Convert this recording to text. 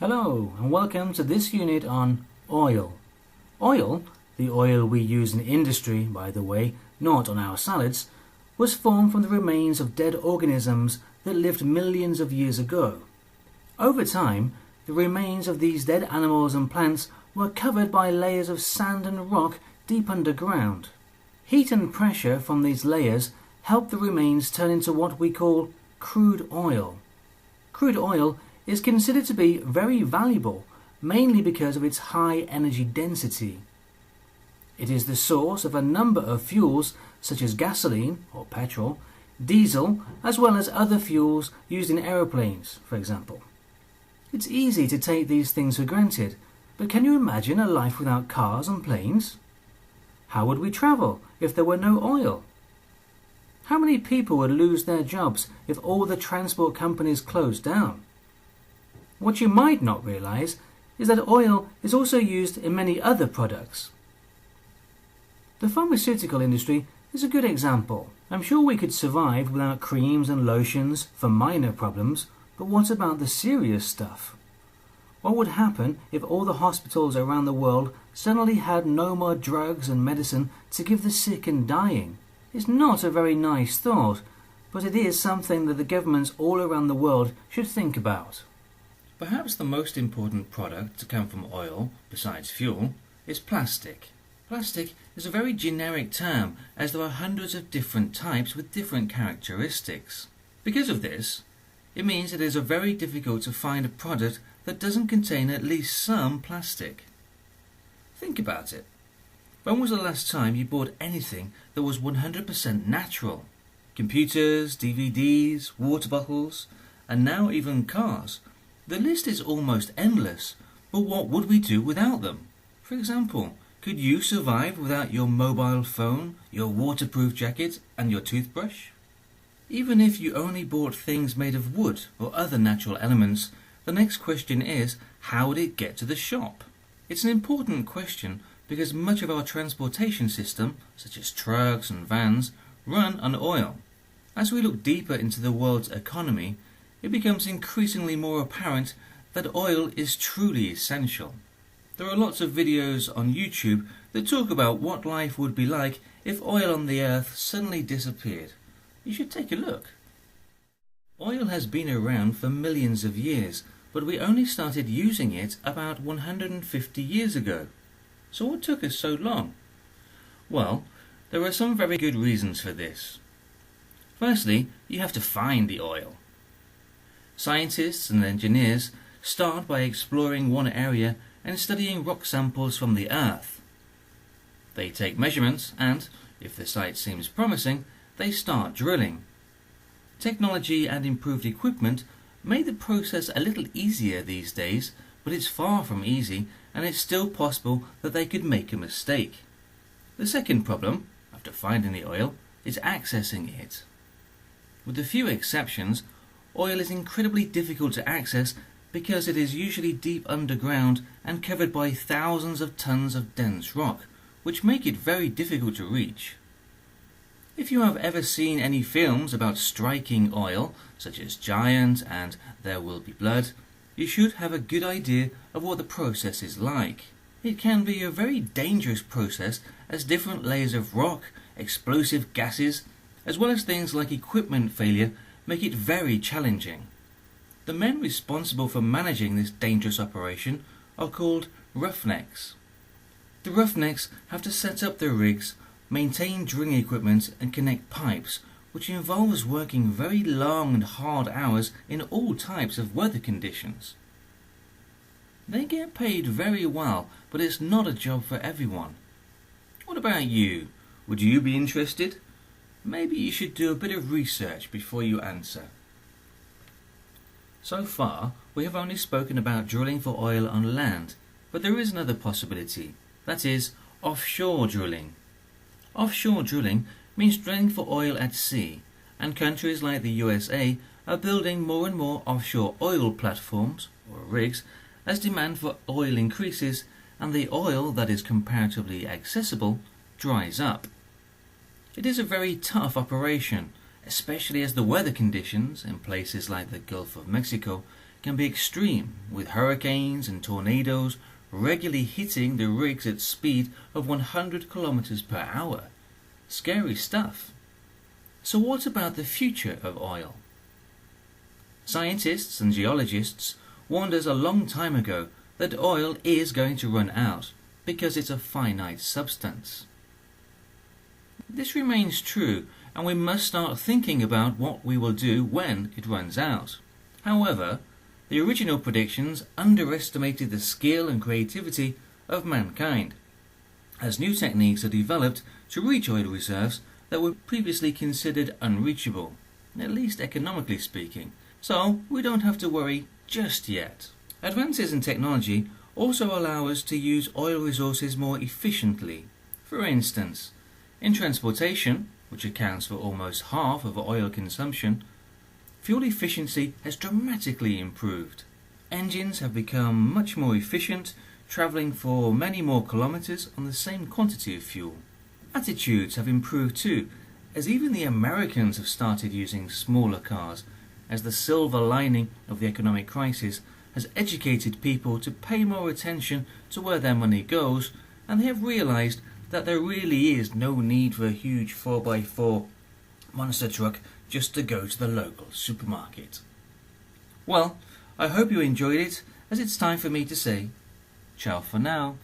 Hello and welcome to this unit on oil. Oil, the oil we use in industry, by the way, not on our salads, was formed from the remains of dead organisms that lived millions of years ago. Over time, the remains of these dead animals and plants were covered by layers of sand and rock deep underground. Heat and pressure from these layers helped the remains turn into what we call crude oil. Crude oil is considered to be very valuable, mainly because of its high energy density. It is the source of a number of fuels such as gasoline or petrol, diesel, as well as other fuels used in aeroplanes, for example. It's easy to take these things for granted, but can you imagine a life without cars and planes? How would we travel if there were no oil? How many people would lose their jobs if all the transport companies closed down? What you might not realize is that oil is also used in many other products. The pharmaceutical industry is a good example. I'm sure we could survive without creams and lotions for minor problems, but what about the serious stuff? What would happen if all the hospitals around the world suddenly had no more drugs and medicine to give the sick and dying? It's not a very nice thought, but it is something that the governments all around the world should think about. Perhaps the most important product to come from oil, besides fuel, is plastic. Plastic is a very generic term, as there are hundreds of different types with different characteristics. Because of this, it means it is very difficult to find a product that doesn't contain at least some plastic. Think about it. When was the last time you bought anything that was 100% natural? Computers, DVDs, water bottles, and now even cars. The list is almost endless, but what would we do without them? For example, could you survive without your mobile phone, your waterproof jacket, and your toothbrush? Even if you only bought things made of wood or other natural elements, the next question is, how would it get to the shop? It's an important question because much of our transportation system, such as trucks and vans, run on oil. As we look deeper into the world's economy, it becomes increasingly more apparent that oil is truly essential. There are lots of videos on YouTube that talk about what life would be like if oil on the earth suddenly disappeared. You should take a look. Oil has been around for millions of years, but we only started using it about 150 years ago. So what took us so long? Well, there are some very good reasons for this. Firstly, you have to find the oil. Scientists and engineers start by exploring one area and studying rock samples from the earth. They take measurements and, if the site seems promising, they start drilling. Technology and improved equipment made the process a little easier these days, but it's far from easy, and it's still possible that they could make a mistake. The second problem, after finding the oil, is accessing it. With a few exceptions, oil is incredibly difficult to access because it is usually deep underground and covered by thousands of tons of dense rock, which make it very difficult to reach. If you have ever seen any films about striking oil, such as Giant and There Will Be Blood, you should have a good idea of what the process is like. It can be a very dangerous process as different layers of rock, explosive gases, as well as things like equipment failure make it very challenging. The men responsible for managing this dangerous operation are called roughnecks. The roughnecks have to set up their rigs, maintain drilling equipment and connect pipes, which involves working very long and hard hours in all types of weather conditions. They get paid very well, but it's not a job for everyone. What about you? Would you be interested? Maybe you should do a bit of research before you answer. So far, we have only spoken about drilling for oil on land, but there is another possibility, that is, offshore drilling. Offshore drilling means drilling for oil at sea, and countries like the USA are building more and more offshore oil platforms, or rigs, as demand for oil increases and the oil that is comparatively accessible dries up. It is a very tough operation, especially as the weather conditions in places like the Gulf of Mexico can be extreme, with hurricanes and tornadoes regularly hitting the rigs at speed of 100 kilometers per hour. Scary stuff. So what about the future of oil? Scientists and geologists warned us a long time ago that oil is going to run out because it's a finite substance. This remains true, and we must start thinking about what we will do when it runs out. However, the original predictions underestimated the skill and creativity of mankind, as new techniques are developed to reach oil reserves that were previously considered unreachable, at least economically speaking, so we don't have to worry just yet. Advances in technology also allow us to use oil resources more efficiently. For instance, in transportation, which accounts for almost half of oil consumption, fuel efficiency has dramatically improved. Engines have become much more efficient, travelling for many more kilometres on the same quantity of fuel. Attitudes have improved too, as even the Americans have started using smaller cars, as the silver lining of the economic crisis has educated people to pay more attention to where their money goes, and they have realised that there really is no need for a huge 4x4 monster truck just to go to the local supermarket. Well, I hope you enjoyed it, as it's time for me to say ciao for now.